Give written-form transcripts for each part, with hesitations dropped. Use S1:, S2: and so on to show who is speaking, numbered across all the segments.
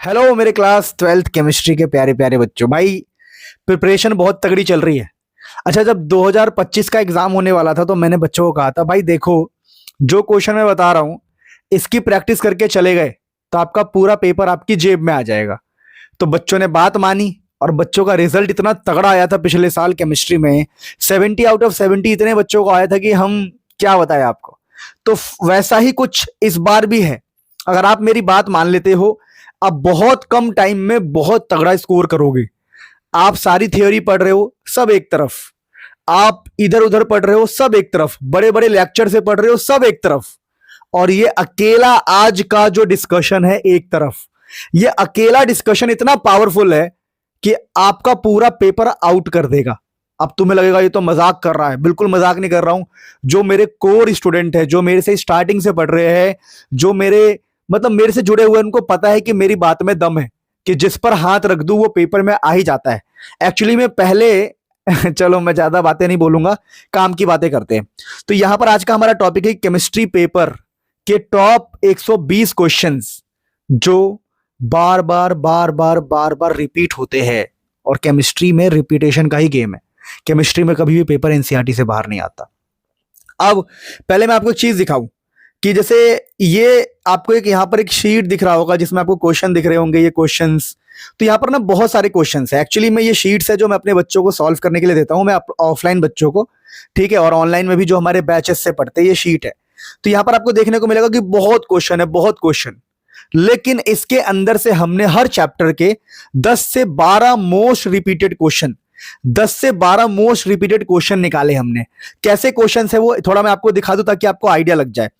S1: Hello मेरे class twelfth chemistry के प्यारे प्यारे बच्चों। भाई प्रिपरेशन बहुत तगड़ी चल रही है। अच्छा, जब 2025 का एग्जाम होने वाला था तो मैंने बच्चों को कहा था, भाई देखो जो क्वेश्चन मैं बता रहा हूं इसकी प्रैक्टिस करके चले गए तो आपका पूरा पेपर आपकी जेब में आ जाएगा। तो बच्चों ने बात मानी और बच्चों का रिजल्ट इतना तगड़ा आया था पिछले साल केमिस्ट्री में। 70 आउट ऑफ 70 इतने बच्चों को आया था कि हम क्या बताएं आपको। तो वैसा ही कुछ इस बार भी है। अगर आप मेरी बात मान लेते हो, आप बहुत कम टाइम में बहुत तगड़ा स्कोर करोगे। आप सारी थ्योरी पढ़ रहे हो सब एक तरफ, आप इधर उधर पढ़ रहे हो सब एक तरफ, बड़े बड़े लेक्चर से पढ़ रहे हो सब एक तरफ, और ये अकेला आज का जो डिस्कशन है एक तरफ। ये अकेला डिस्कशन इतना पावरफुल है कि आपका पूरा पेपर आउट कर देगा। अब तुम्हें लगेगा ये तो मजाक कर रहा है। बिल्कुल मजाक नहीं कर रहा हूं। जो मेरे कोर स्टूडेंट है, जो मेरे से स्टार्टिंग से पढ़ रहे हैं, जो मेरे से जुड़े हुए, उनको पता है कि मेरी बात में दम है, कि जिस पर हाथ रख दूं वो पेपर में आ ही जाता है। एक्चुअली में पहले चलो मैं ज्यादा बातें नहीं बोलूंगा, काम की बातें करते हैं। तो यहां पर आज का हमारा टॉपिक है केमिस्ट्री पेपर के टॉप 120 क्वेश्चंस जो बार बार बार बार बार बार रिपीट होते हैं। और केमिस्ट्री में रिपीटेशन का ही गेम है। केमिस्ट्री में कभी भी पेपर एनसीईआरटी से बाहर नहीं आता। अब पहले मैं आपको एक चीज दिखाऊं कि जैसे ये आपको एक यहाँ पर एक शीट दिख रहा होगा जिसमें आपको क्वेश्चन दिख रहे होंगे, ये क्वेश्चंस। तो यहाँ पर ना बहुत सारे क्वेश्चंस है। एक्चुअली में ये शीट्स है जो मैं अपने बच्चों को सॉल्व करने के लिए देता हूँ, मैं ऑफलाइन बच्चों को, ठीक है, और ऑनलाइन में भी जो हमारे बैचेस से पढ़ते हैं, ये शीट है। तो यहाँ पर आपको देखने को मिलेगा कि बहुत क्वेश्चन है, बहुत क्वेश्चन। लेकिन इसके अंदर से हमने हर चैप्टर के 10 से 12 मोस्ट रिपीटेड क्वेश्चन 10 से 12 मोस्ट रिपीटेड क्वेश्चन निकाले हमने। कैसे क्वेश्चन है वो थोड़ा मैं आपको दिखा दूं ताकि आपको आइडिया लग जाए।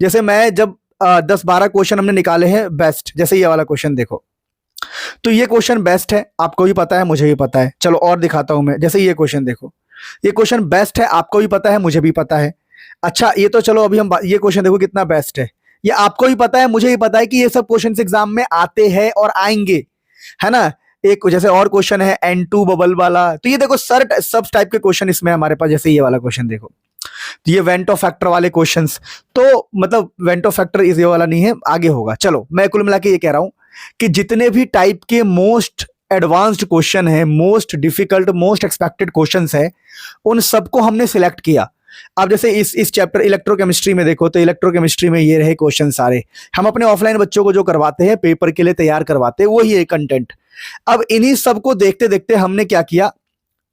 S1: जैसे मैं जब 10-12 क्वेश्चन हमने निकाले हैं बेस्ट, जैसे ये वाला क्वेश्चन देखो, तो ये क्वेश्चन बेस्ट है, आपको भी पता है, मुझे भी पता है। चलो और दिखाता हूं मैं। जैसे ये क्वेश्चन देखो, ये क्वेश्चन बेस्ट है, आपको भी पता है, मुझे भी पता है। अच्छा, ये तो चलो अभी हम ये क्वेश्चन देखो कितना बेस्ट है। ये आपको भी पता है, मुझे भी पता है कि ये सब क्वेश्चन एग्जाम में आते हैं और आएंगे, है ना। एक जैसे और क्वेश्चन है N2 बबल वाला, तो ये देखो सब टाइप के क्वेश्चन इसमें हमारे पास। जैसे ये वाला क्वेश्चन देखो, तो ये वेंटो फैक्टर वाले क्वेश्चंस, तो मतलब वेंटो फैक्टर इस ये वाला नहीं है, आगे होगा। चलो मैं कुल मिला के ये कह रहा हूं कि जितने भी टाइप के मोस्ट एडवांस्ड क्वेश्चन है, most difficult, most expected questions है, उन सबको हमने सिलेक्ट किया। अब जैसे इस चैप्टर इलेक्ट्रोकेमिस्ट्री में देखो, तो इलेक्ट्रोकेमिस्ट्री में ये रहे क्वेश्चन सारे। हम अपने ऑफलाइन बच्चों को जो करवाते हैं, पेपर के लिए तैयार करवाते हैं, वही है कंटेंट। अब इन्हीं सबको देखते देखते हमने क्या किया,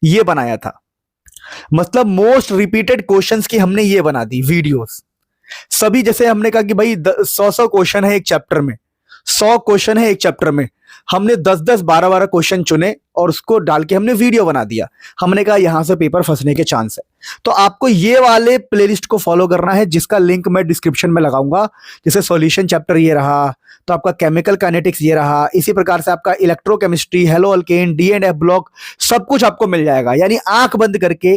S1: ये बनाया था। मतलब मोस्ट रिपीटेड क्वेश्चंस की हमने ये बना दी वीडियोस सभी। जैसे हमने कहा कि भाई 100 क्वेश्चन है एक चैप्टर में, 100 क्वेश्चन है एक चैप्टर में, हमने 10-10 12-12 क्वेश्चन चुने और उसको डाल के हमने वीडियो बना दिया। हमने कहा यहां से पेपर फंसने के चांस है। तो आपको ये वाले प्लेलिस्ट को फॉलो करना है, जिसका लिंक मैं डिस्क्रिप्शन में लगाऊंगा। जैसे सॉल्यूशन चैप्टर ये रहा, तो आपका केमिकल काइनेटिक्स ये रहा, इसी प्रकार से आपका electrochemistry, hello alkane, D&F block, सब कुछ आपको मिल जाएगा। यानी आंख बंद करके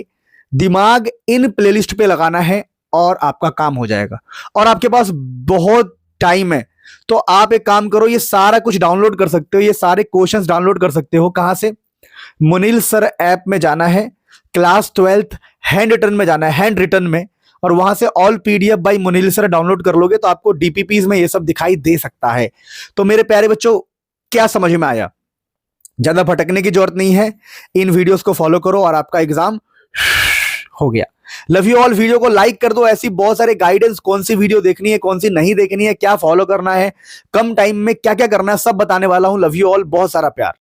S1: दिमाग इन प्लेलिस्ट पे लगाना है और आपका काम हो जाएगा। और आपके पास बहुत टाइम है, तो आप एक काम करो, ये सारा कुछ डाउनलोड कर सकते हो, ये सारे क्वेश्चंस डाउनलोड कर सकते हो। कहां से? मुनील सर ऐप में जाना है, क्लास 12th हैंड रिटन में जाना है, हैंड रिटन में, और वहां से all PDF by Munil sir download कर लोगे तो आपको DPPs में ये सब दिखाई दे सकता है। तो मेरे प्यारे बच्चों, क्या समझ में आया? ज्यादा भटकने की जरूरत नहीं है, इन वीडियोस को फॉलो करो और आपका एग्जाम हो गया। Love you all. वीडियो को लाइक कर दो। ऐसी बहुत सारे गाइडेंस, कौन सी वीडियो देखनी है, कौन सी नहीं देखनी है, क्या फॉलो करना है, कम टाइम में क्या क्या करना है, सब बताने वाला हूं। लव यू ऑल, बहुत सारा प्यार।